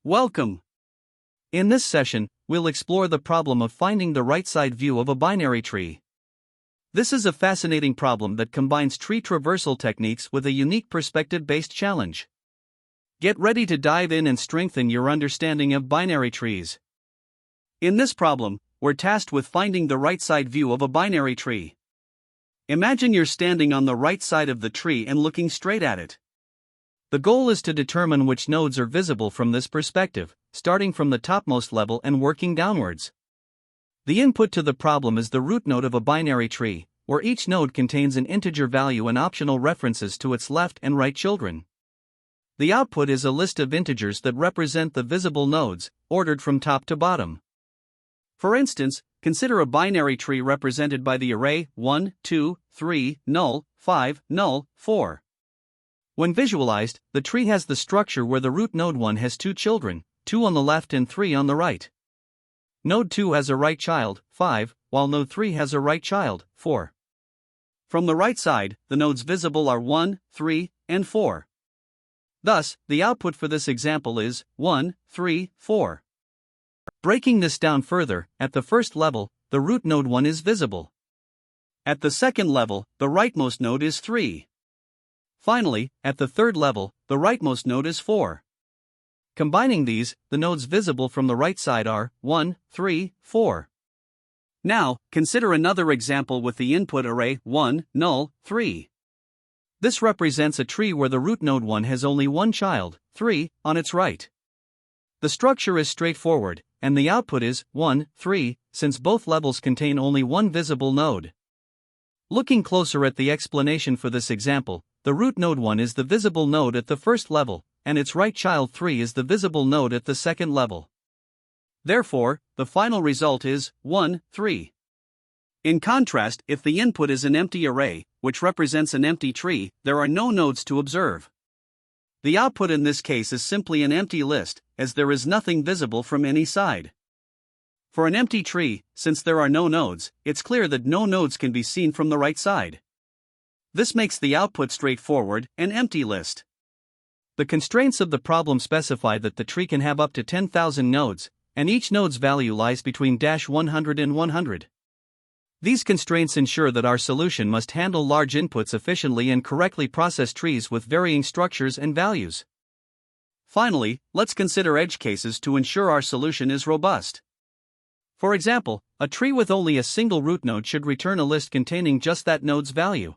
Welcome! In this session, we'll explore the problem of finding the right-side view of a binary tree. This is a fascinating problem that combines tree traversal techniques with a unique perspective-based challenge. Get ready to dive in and strengthen your understanding of binary trees. In this problem, we're tasked with finding the right-side view of a binary tree. Imagine you're standing on the right side of the tree and looking straight at it. The goal is to determine which nodes are visible from this perspective, starting from the topmost level and working downwards. The input to the problem is the root node of a binary tree, where each node contains an integer value and optional references to its left and right children. The output is a list of integers that represent the visible nodes, ordered from top to bottom. For instance, consider a binary tree represented by the array 1, 2, 3, null, 5, null, 4. When visualized, the tree has the structure where the root node 1 has two children, 2 on the left and 3 on the right. Node 2 has a right child, 5, while node 3 has a right child, 4. From the right side, the nodes visible are 1, 3, and 4. Thus, the output for this example is 1, 3, 4. Breaking this down further, at the first level, the root node 1 is visible. At the second level, the rightmost node is 3. Finally, at the third level, the rightmost node is 4. Combining these, the nodes visible from the right side are 1, 3, 4. Now, consider another example with the input array 1, null, 3. This represents a tree where the root node 1 has only one child, 3, on its right. The structure is straightforward, and the output is 1, 3, since both levels contain only one visible node. Looking closer at the explanation for this example, the root node 1 is the visible node at the first level, and its right child 3 is the visible node at the second level. Therefore, the final result is 1, 3. In contrast, if the input is an empty array, which represents an empty tree, there are no nodes to observe. The output in this case is simply an empty list, as there is nothing visible from any side. For an empty tree, since there are no nodes, it's clear that no nodes can be seen from the right side. This makes the output straightforward, an empty list. The constraints of the problem specify that the tree can have up to 10,000 nodes, and each node's value lies between -100 and 100. These constraints ensure that our solution must handle large inputs efficiently and correctly process trees with varying structures and values. Finally, let's consider edge cases to ensure our solution is robust. For example, a tree with only a single root node should return a list containing just that node's value.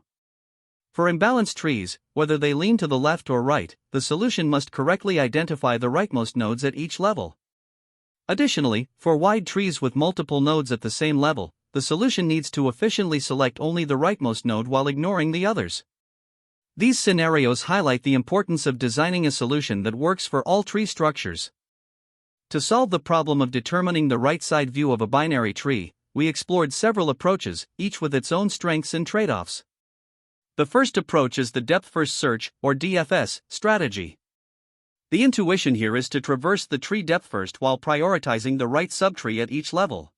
For imbalanced trees, whether they lean to the left or right, the solution must correctly identify the rightmost nodes at each level. Additionally, for wide trees with multiple nodes at the same level, the solution needs to efficiently select only the rightmost node while ignoring the others. These scenarios highlight the importance of designing a solution that works for all tree structures. To solve the problem of determining the right-side view of a binary tree, we explored several approaches, each with its own strengths and trade-offs. The first approach is the depth-first search, or DFS, strategy. The intuition here is to traverse the tree depth first while prioritizing the right subtree at each level.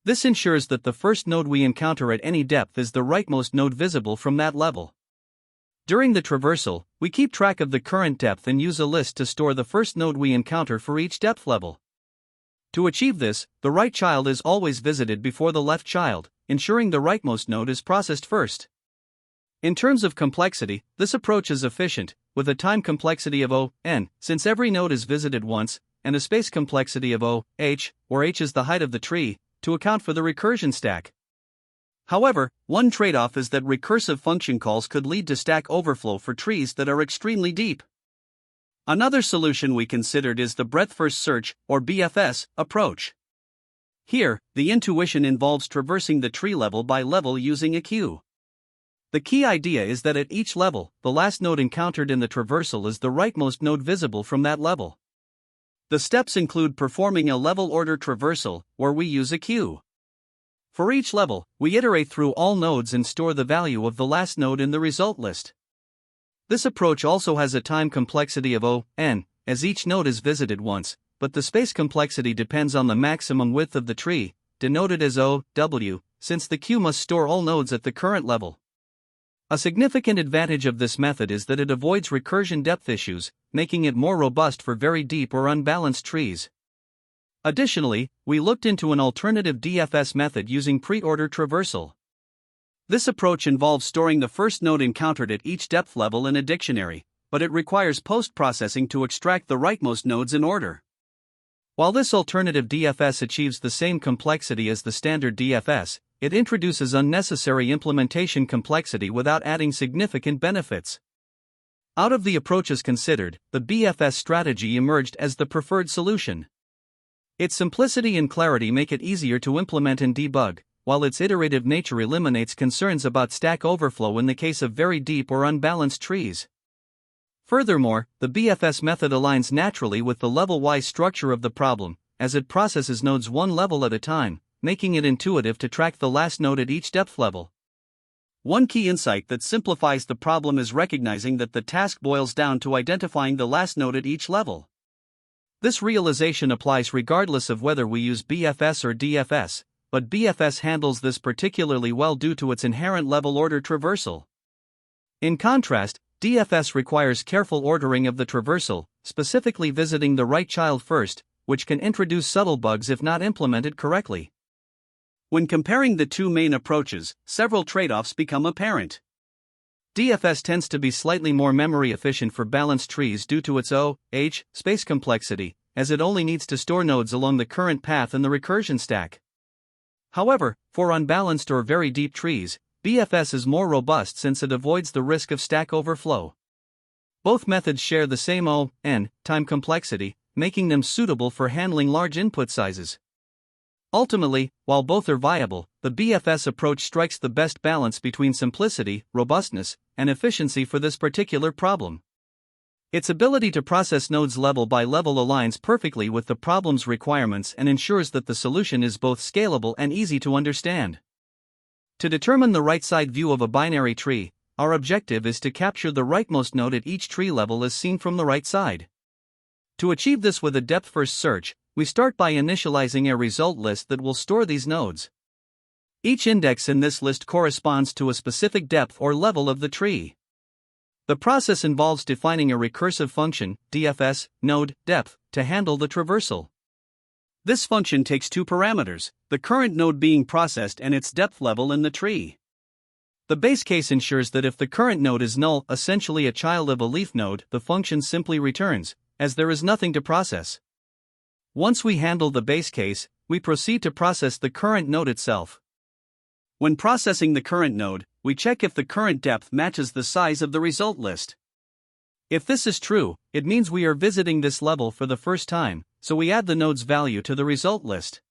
This ensures that the first node we encounter at any depth is the rightmost node visible from that level. During the traversal, we keep track of the current depth and use a list to store the first node we encounter for each depth level. To achieve this, the right child is always visited before the left child, ensuring the rightmost node is processed first. In terms of complexity, this approach is efficient, with a time complexity of O(n), since every node is visited once, and a space complexity of O(h), where h is the height of the tree, to account for the recursion stack. However, one trade-off is that recursive function calls could lead to stack overflow for trees that are extremely deep. Another solution we considered is the breadth-first search, or BFS, approach. Here, the intuition involves traversing the tree level by level using a queue. The key idea is that at each level, the last node encountered in the traversal is the rightmost node visible from that level. The steps include performing a level order traversal, where we use a queue. For each level, we iterate through all nodes and store the value of the last node in the result list. This approach also has a time complexity of O(n), as each node is visited once, but the space complexity depends on the maximum width of the tree, denoted as OW, since the queue must store all nodes at the current level. A significant advantage of this method is that it avoids recursion depth issues, making it more robust for very deep or unbalanced trees. Additionally, we looked into an alternative DFS method using pre-order traversal. This approach involves storing the first node encountered at each depth level in a dictionary, but it requires post-processing to extract the rightmost nodes in order. While this alternative DFS achieves the same complexity as the standard DFS, it introduces unnecessary implementation complexity without adding significant benefits. Out of the approaches considered, the BFS strategy emerged as the preferred solution. Its simplicity and clarity make it easier to implement and debug, while its iterative nature eliminates concerns about stack overflow in the case of very deep or unbalanced trees. Furthermore, the BFS method aligns naturally with the level-wise structure of the problem, as it processes nodes one level at a time, making it intuitive to track the last node at each depth level. One key insight that simplifies the problem is recognizing that the task boils down to identifying the last node at each level. This realization applies regardless of whether we use BFS or DFS, but BFS handles this particularly well due to its inherent level order traversal. In contrast, DFS requires careful ordering of the traversal, specifically visiting the right child first, which can introduce subtle bugs if not implemented correctly. When comparing the two main approaches, several trade-offs become apparent. DFS tends to be slightly more memory efficient for balanced trees due to its space complexity, as it only needs to store nodes along the current path in the recursion stack. However, for unbalanced or very deep trees, BFS is more robust since it avoids the risk of stack overflow. Both methods share the same time complexity, making them suitable for handling large input sizes. Ultimately, while both are viable, the BFS approach strikes the best balance between simplicity, robustness, and efficiency for this particular problem. Its ability to process nodes level by level aligns perfectly with the problem's requirements and ensures that the solution is both scalable and easy to understand. To determine the right-side view of a binary tree, our objective is to capture the rightmost node at each tree level as seen from the right side. To achieve this with a depth-first search, we start by initializing a result list that will store these nodes. Each index in this list corresponds to a specific depth or level of the tree. The process involves defining a recursive function, DFS, node, depth, to handle the traversal. This function takes two parameters, the current node being processed and its depth level in the tree. The base case ensures that if the current node is null, essentially a child of a leaf node, the function simply returns, as there is nothing to process. Once we handle the base case, we proceed to process the current node itself. When processing the current node, we check if the current depth matches the size of the result list. If this is true, it means we are visiting this level for the first time, so we add the node's value to the result list.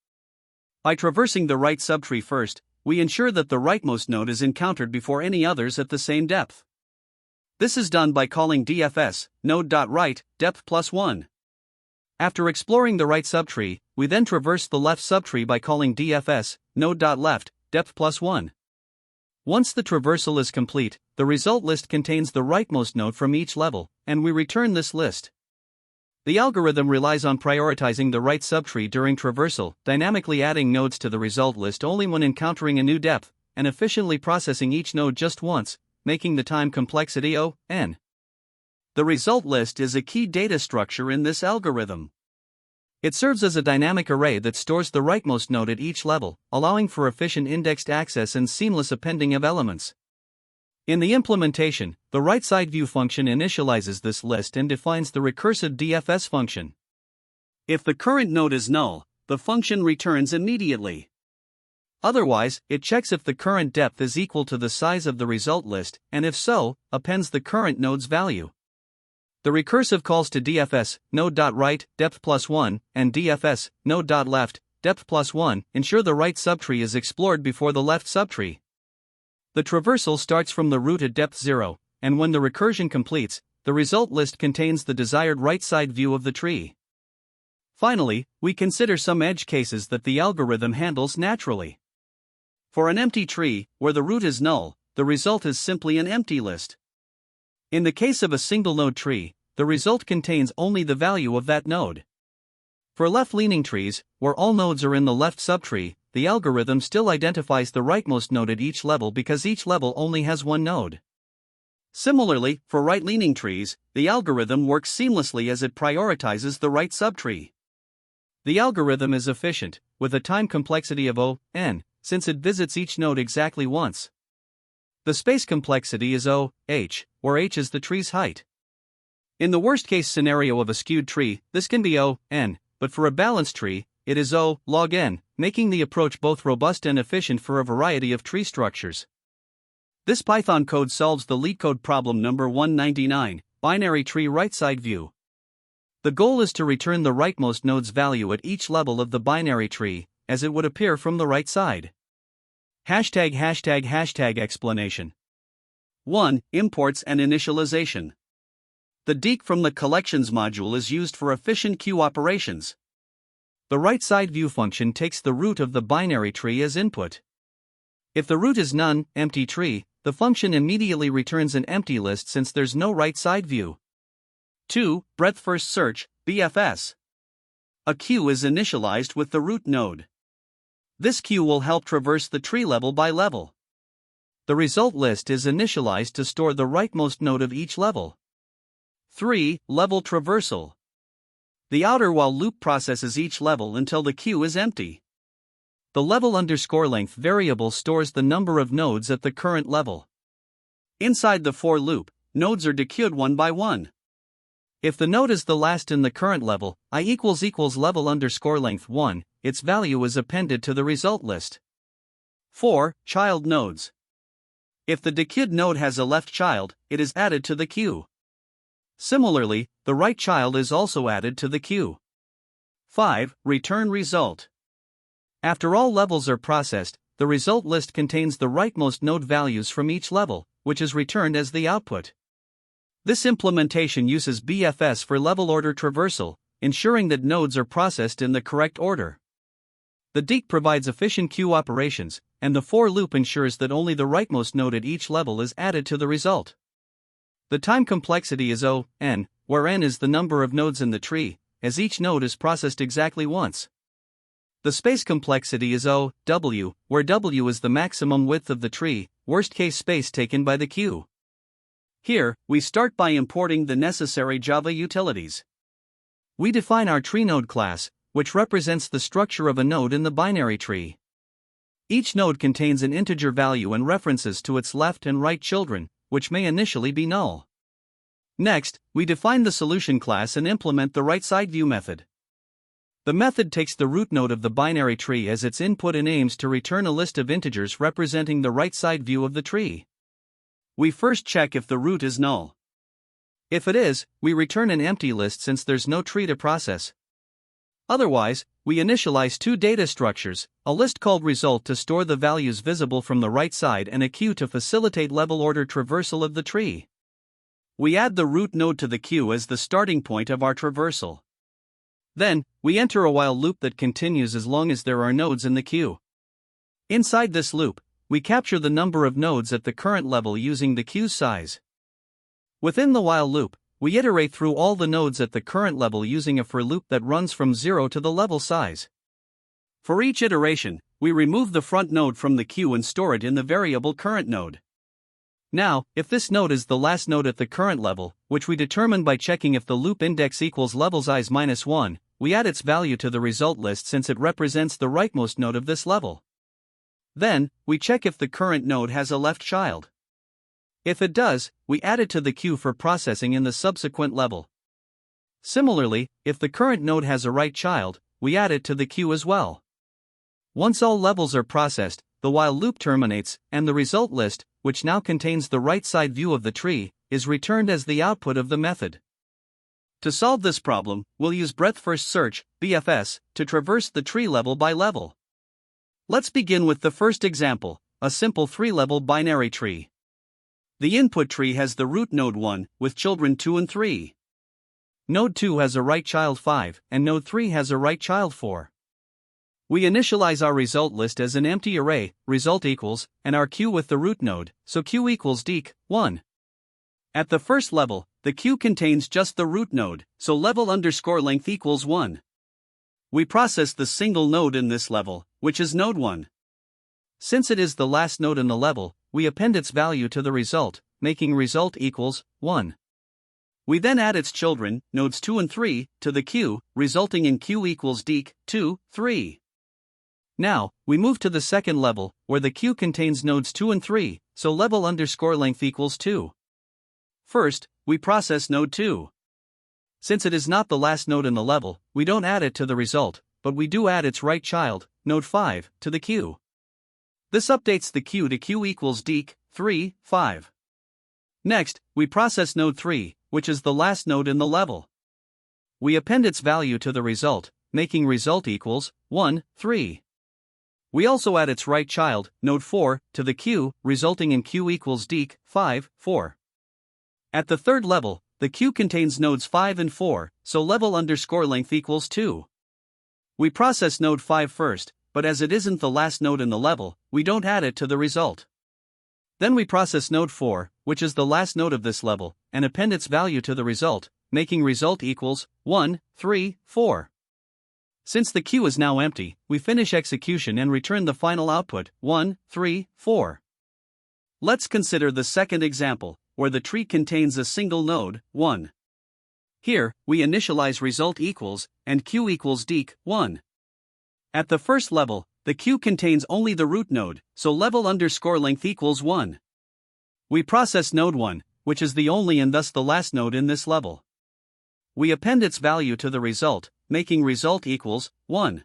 By traversing the right subtree first, we ensure that the rightmost node is encountered before any others at the same depth. This is done by calling DFS, node.right, depth plus 1. After exploring the right subtree, we then traverse the left subtree by calling DFS, node.left, depth plus 1. Once the traversal is complete, the result list contains the rightmost node from each level, and we return this list. The algorithm relies on prioritizing the right subtree during traversal, dynamically adding nodes to the result list only when encountering a new depth, and efficiently processing each node just once, making the time complexity O(n). The result list is a key data structure in this algorithm. It serves as a dynamic array that stores the rightmost node at each level, allowing for efficient indexed access and seamless appending of elements. In the implementation, the right-side view function initializes this list and defines the recursive DFS function. If the current node is null, the function returns immediately. Otherwise, it checks if the current depth is equal to the size of the result list, and if so, appends the current node's value. The recursive calls to DFS, node.right, depth plus 1, and DFS, node.left, depth plus 1, ensure the right subtree is explored before the left subtree. The traversal starts from the root at depth 0, and when the recursion completes, the result list contains the desired right-side view of the tree. Finally, we consider some edge cases that the algorithm handles naturally. For an empty tree, where the root is null, the result is simply an empty list. In the case of a single-node tree, the result contains only the value of that node. For left-leaning trees, where all nodes are in the left subtree, the algorithm still identifies the rightmost node at each level because each level only has one node. Similarly, for right-leaning trees, the algorithm works seamlessly as it prioritizes the right subtree. The algorithm is efficient, with a time complexity of O(n), since it visits each node exactly once. The space complexity is O(h), where h is the tree's height. In the worst-case scenario of a skewed tree, this can be O(n), but for a balanced tree, it is O log n, making the approach both robust and efficient for a variety of tree structures. This Python code solves the LeetCode problem number 199, binary tree right-side view. The goal is to return the rightmost node's value at each level of the binary tree, as it would appear from the right side. Explanation. 1. Imports and initialization. The deque from the collections module is used for efficient queue operations. The right-side view function takes the root of the binary tree as input. If the root is none, empty tree, the function immediately returns an empty list since there's no right-side view. 2. Breadth first search, BFS. A queue is initialized with the root node. This queue will help traverse the tree level by level. The result list is initialized to store the rightmost node of each level. 3. Level traversal. The outer while loop processes each level until the queue is empty. The level_length variable stores the number of nodes at the current level. Inside the for loop, nodes are dequeued one by one. If the node is the last in the current level, I equals level_length 1, its value is appended to the result list. 4. Child nodes. If the dequeued node has a left child, it is added to the queue. Similarly, the right child is also added to the queue. 5. Return result. After all levels are processed, the result list contains the rightmost node values from each level, which is returned as the output. This implementation uses BFS for level order traversal, ensuring that nodes are processed in the correct order. The deque provides efficient queue operations, and the for loop ensures that only the rightmost node at each level is added to the result. The time complexity is O(n), where n is the number of nodes in the tree, as each node is processed exactly once. The space complexity is O(w), where w is the maximum width of the tree, worst-case space taken by the queue. Here, we start by importing the necessary Java utilities. We define our treeNode class, which represents the structure of a node in the binary tree. Each node contains an integer value and references to its left and right children, which may initially be null. Next, we define the solution class and implement the right-side view method. The method takes the root node of the binary tree as its input and aims to return a list of integers representing the right-side view of the tree. We first check if the root is null. If it is, we return an empty list since there's no tree to process. Otherwise, we initialize two data structures, a list called result to store the values visible from the right side and a queue to facilitate level order traversal of the tree. We add the root node to the queue as the starting point of our traversal. Then, we enter a while loop that continues as long as there are nodes in the queue. Inside this loop, we capture the number of nodes at the current level using the queue's size. Within the while loop, we iterate through all the nodes at the current level using a for loop that runs from 0 to the level size. For each iteration, we remove the front node from the queue and store it in the variable current node. Now, if this node is the last node at the current level, which we determine by checking if the loop index equals level size -1, we add its value to the result list since it represents the rightmost node of this level. Then, we check if the current node has a left child. If it does, we add it to the queue for processing in the subsequent level. Similarly, if the current node has a right child, we add it to the queue as well. Once all levels are processed, the while loop terminates, and the result list, which now contains the right-side view of the tree, is returned as the output of the method. To solve this problem, we'll use breadth first search, BFS, to traverse the tree level by level. Let's begin with the first example, a simple 3-level binary tree. The input tree has the root node 1, with children 2 and 3. Node 2 has a right child 5, and node 3 has a right child 4. We initialize our result list as an empty array, result equals, and our queue with the root node, so queue equals deque 1. At the first level, the queue contains just the root node, so level_length equals 1. We process the single node in this level, which is node 1. Since it is the last node in the level, we append its value to the result, making result equals 1. We then add its children, nodes 2 and 3, to the queue, resulting in q equals dec 2, 3. Now, we move to the second level, where the queue contains nodes 2 and 3, so level underscore length equals 2. First, we process node 2. Since it is not the last node in the level, we don't add it to the result, but we do add its right child, node 5, to the queue. This updates the queue to q equals dec 3, 5. Next, we process node 3, which is the last node in the level. We append its value to the result, making result equals 1, 3. We also add its right child, node 4, to the queue, resulting in q equals dec 5, 4. At the third level, the queue contains nodes 5 and 4, so level underscore length equals 2. We process node 5 first, but as it isn't the last node in the level, we don't add it to the result. Then we process node 4, which is the last node of this level, and append its value to the result, making result equals 1, 3, 4. Since the queue is now empty, we finish execution and return the final output, 1, 3, 4. Let's consider the second example, where the tree contains a single node, 1. Here, we initialize result equals, and q equals dec 1. At the first level, the queue contains only the root node, so level underscore length equals 1. We process node 1, which is the only and thus the last node in this level. We append its value to the result, making result equals 1.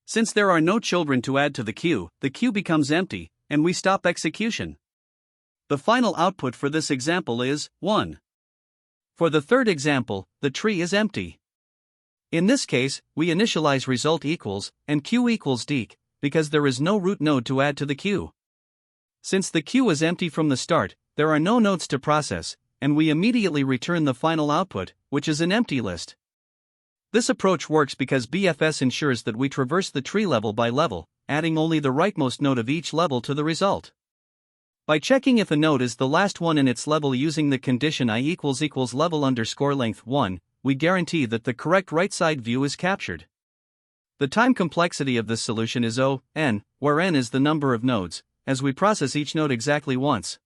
Since there are no children to add to the queue becomes empty, and we stop execution. The final output for this example is 1. For the third example, the tree is empty. In this case, we initialize result equals, and q equals dec, because there is no root node to add to the queue. Since the queue is empty from the start, there are no nodes to process, and we immediately return the final output, which is an empty list. This approach works because BFS ensures that we traverse the tree level by level, adding only the rightmost node of each level to the result. By checking if a node is the last one in its level using the condition I equals level underscore length 1, we guarantee that the correct right side view is captured. The time complexity of this solution is O, n, where n is the number of nodes, as we process each node exactly once.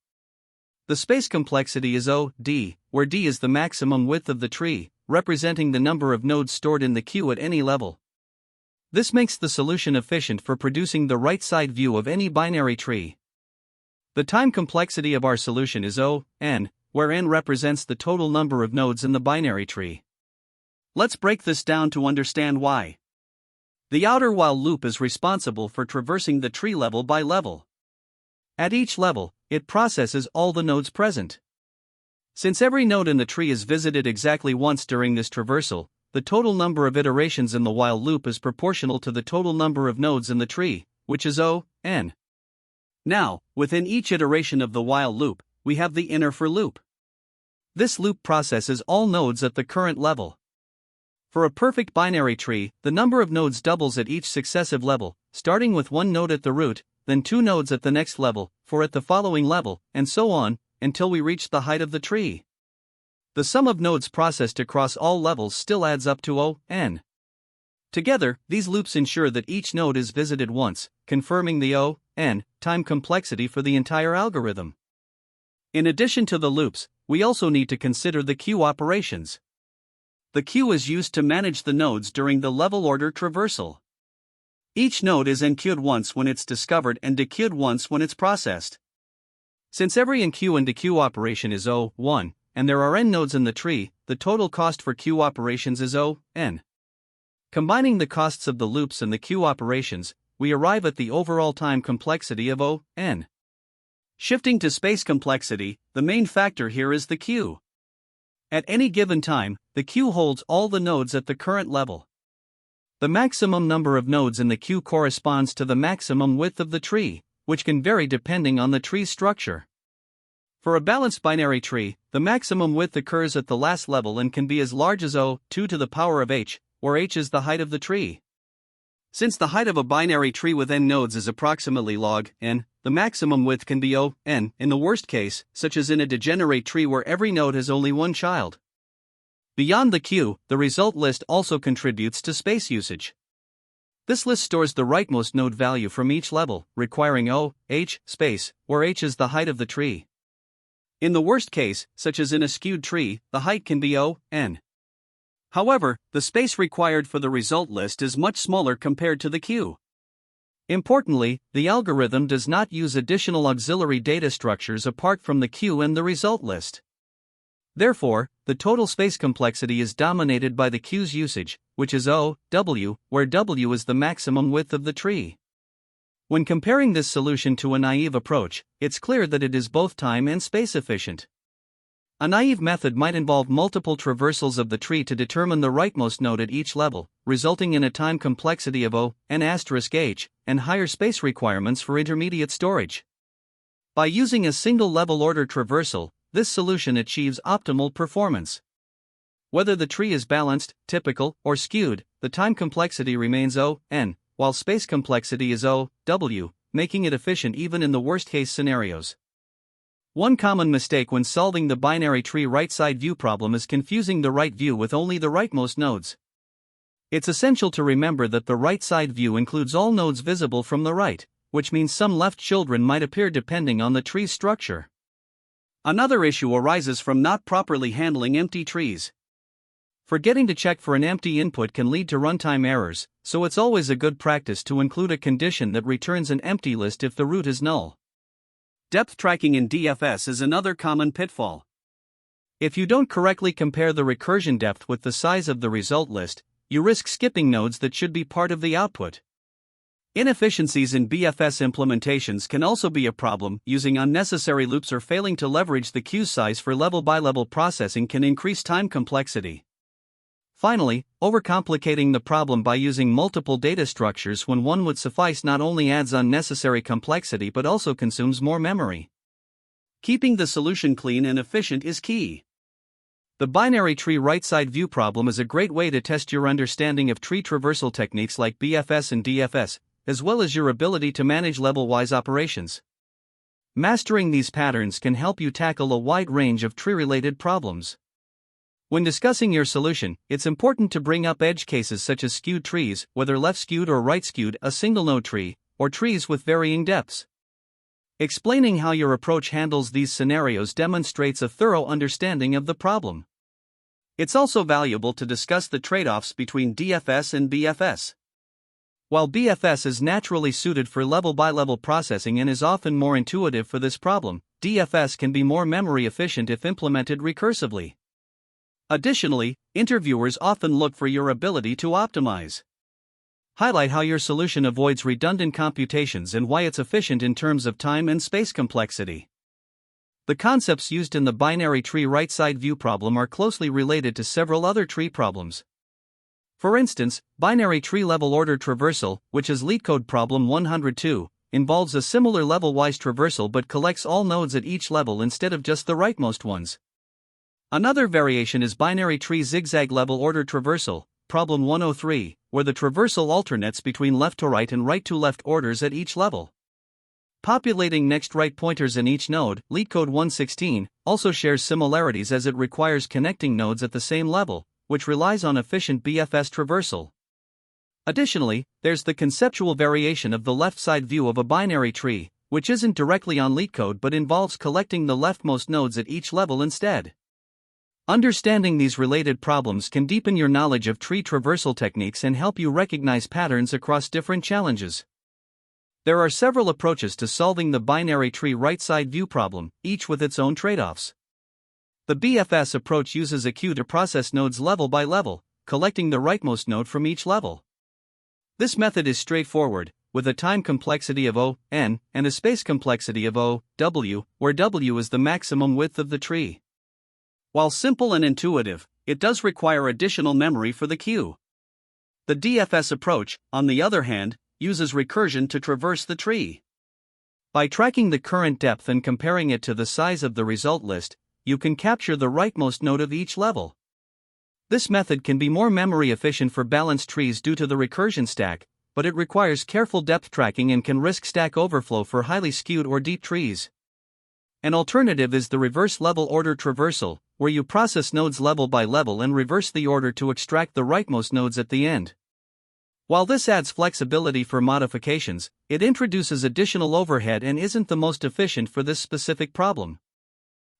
The space complexity is O, d, where d is the maximum width of the tree, representing the number of nodes stored in the queue at any level. This makes the solution efficient for producing the right side view of any binary tree. The time complexity of our solution is O, n, where n represents the total number of nodes in the binary tree. Let's break this down to understand why. The outer while loop is responsible for traversing the tree level by level. At each level, it processes all the nodes present. Since every node in the tree is visited exactly once during this traversal, the total number of iterations in the while loop is proportional to the total number of nodes in the tree, which is O, n. Now, within each iteration of the while loop, we have the inner for loop. This loop processes all nodes at the current level. For a perfect binary tree, the number of nodes doubles at each successive level, starting with one node at the root, then two nodes at the next level, four at the following level, and so on, until we reach the height of the tree. The sum of nodes processed across all levels still adds up to O, n. Together, these loops ensure that each node is visited once, confirming the O, n, time complexity for the entire algorithm. In addition to the loops, we also need to consider the queue operations. The queue is used to manage the nodes during the level order traversal. Each node is enqueued once when it's discovered and dequeued once when it's processed. Since every enqueue and dequeue operation is O, 1, and there are n nodes in the tree, the total cost for queue operations is O, n. Combining the costs of the loops and the queue operations, we arrive at the overall time complexity of O, n. Shifting to space complexity, the main factor here is the queue. At any given time, the queue holds all the nodes at the current level. The maximum number of nodes in the queue corresponds to the maximum width of the tree, which can vary depending on the tree's structure. For a balanced binary tree, the maximum width occurs at the last level and can be as large as O, 2 to the power of h, where h is the height of the tree. Since the height of a binary tree with n nodes is approximately log n, the maximum width can be O, n, in the worst case, such as in a degenerate tree where every node has only one child. Beyond the queue, the result list also contributes to space usage. This list stores the rightmost node value from each level, requiring O, h, space, where h is the height of the tree. In the worst case, such as in a skewed tree, the height can be O(n). However, the space required for the result list is much smaller compared to the queue. Importantly, the algorithm does not use additional auxiliary data structures apart from the queue and the result list. Therefore, the total space complexity is dominated by the queue's usage, which is O(w), where W is the maximum width of the tree. When comparing this solution to a naive approach, it's clear that it is both time and space efficient. A naive method might involve multiple traversals of the tree to determine the rightmost node at each level, resulting in a time complexity of O(n*(h), and higher space requirements for intermediate storage. By using a single level order traversal, this solution achieves optimal performance. Whether the tree is balanced, typical, or skewed, the time complexity remains O(n), while space complexity is O(w), making it efficient even in the worst-case scenarios. One common mistake when solving the binary tree right-side view problem is confusing the right view with only the rightmost nodes. It's essential to remember that the right-side view includes all nodes visible from the right, which means some left children might appear depending on the tree's structure. Another issue arises from not properly handling empty trees. Forgetting to check for an empty input can lead to runtime errors, so it's always a good practice to include a condition that returns an empty list if the root is null. Depth tracking in DFS is another common pitfall. If you don't correctly compare the recursion depth with the size of the result list, you risk skipping nodes that should be part of the output. Inefficiencies in BFS implementations can also be a problem. Using unnecessary loops or failing to leverage the queue size for level-by-level processing can increase time complexity. Finally, overcomplicating the problem by using multiple data structures when one would suffice not only adds unnecessary complexity but also consumes more memory. Keeping the solution clean and efficient is key. The binary tree right-side view problem is a great way to test your understanding of tree traversal techniques like BFS and DFS, as well as your ability to manage level-wise operations. Mastering these patterns can help you tackle a wide range of tree-related problems. When discussing your solution, it's important to bring up edge cases such as skewed trees, whether left-skewed or right-skewed, a single-node tree, or trees with varying depths. Explaining how your approach handles these scenarios demonstrates a thorough understanding of the problem. It's also valuable to discuss the trade-offs between DFS and BFS. While BFS is naturally suited for level-by-level processing and is often more intuitive for this problem, DFS can be more memory efficient if implemented recursively. Additionally, interviewers often look for your ability to optimize. Highlight how your solution avoids redundant computations and why it's efficient in terms of time and space complexity. The concepts used in the binary tree right-side view problem are closely related to several other tree problems. For instance, binary tree level order traversal, which is LeetCode problem 102, involves a similar level-wise traversal but collects all nodes at each level instead of just the rightmost ones. Another variation is binary tree zigzag level order traversal, problem 103, where the traversal alternates between left to right and right to left orders at each level. Populating next right pointers in each node, LeetCode 116, also shares similarities as it requires connecting nodes at the same level, which relies on efficient BFS traversal. Additionally, there's the conceptual variation of the left-side view of a binary tree, which isn't directly on LeetCode but involves collecting the leftmost nodes at each level instead. Understanding these related problems can deepen your knowledge of tree traversal techniques and help you recognize patterns across different challenges. There are several approaches to solving the binary tree right-side view problem, each with its own trade-offs. The BFS approach uses a queue to process nodes level by level, collecting the rightmost node from each level. This method is straightforward, with a time complexity of O(n) and a space complexity of O(w), where W is the maximum width of the tree. While simple and intuitive, it does require additional memory for the queue. The DFS approach, on the other hand, uses recursion to traverse the tree. By tracking the current depth and comparing it to the size of the result list, you can capture the rightmost node of each level. This method can be more memory efficient for balanced trees due to the recursion stack, but it requires careful depth tracking and can risk stack overflow for highly skewed or deep trees. An alternative is the reverse level order traversal, where you process nodes level by level and reverse the order to extract the rightmost nodes at the end. While this adds flexibility for modifications, it introduces additional overhead and isn't the most efficient for this specific problem.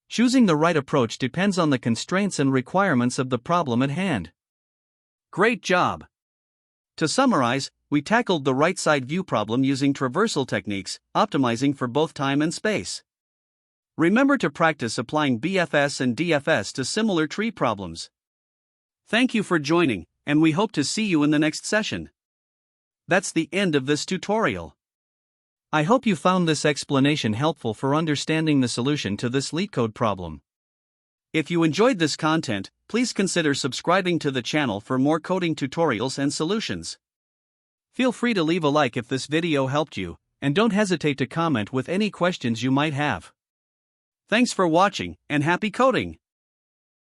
Choosing the right approach depends on the constraints and requirements of the problem at hand. Great job! To summarize, we tackled the right-side view problem using traversal techniques, optimizing for both time and space. Remember to practice applying BFS and DFS to similar tree problems. Thank you for joining, and we hope to see you in the next session. That's the end of this tutorial. I hope you found this explanation helpful for understanding the solution to this LeetCode problem. If you enjoyed this content, please consider subscribing to the channel for more coding tutorials and solutions. Feel free to leave a like if this video helped you, and don't hesitate to comment with any questions you might have. Thanks for watching, and happy coding!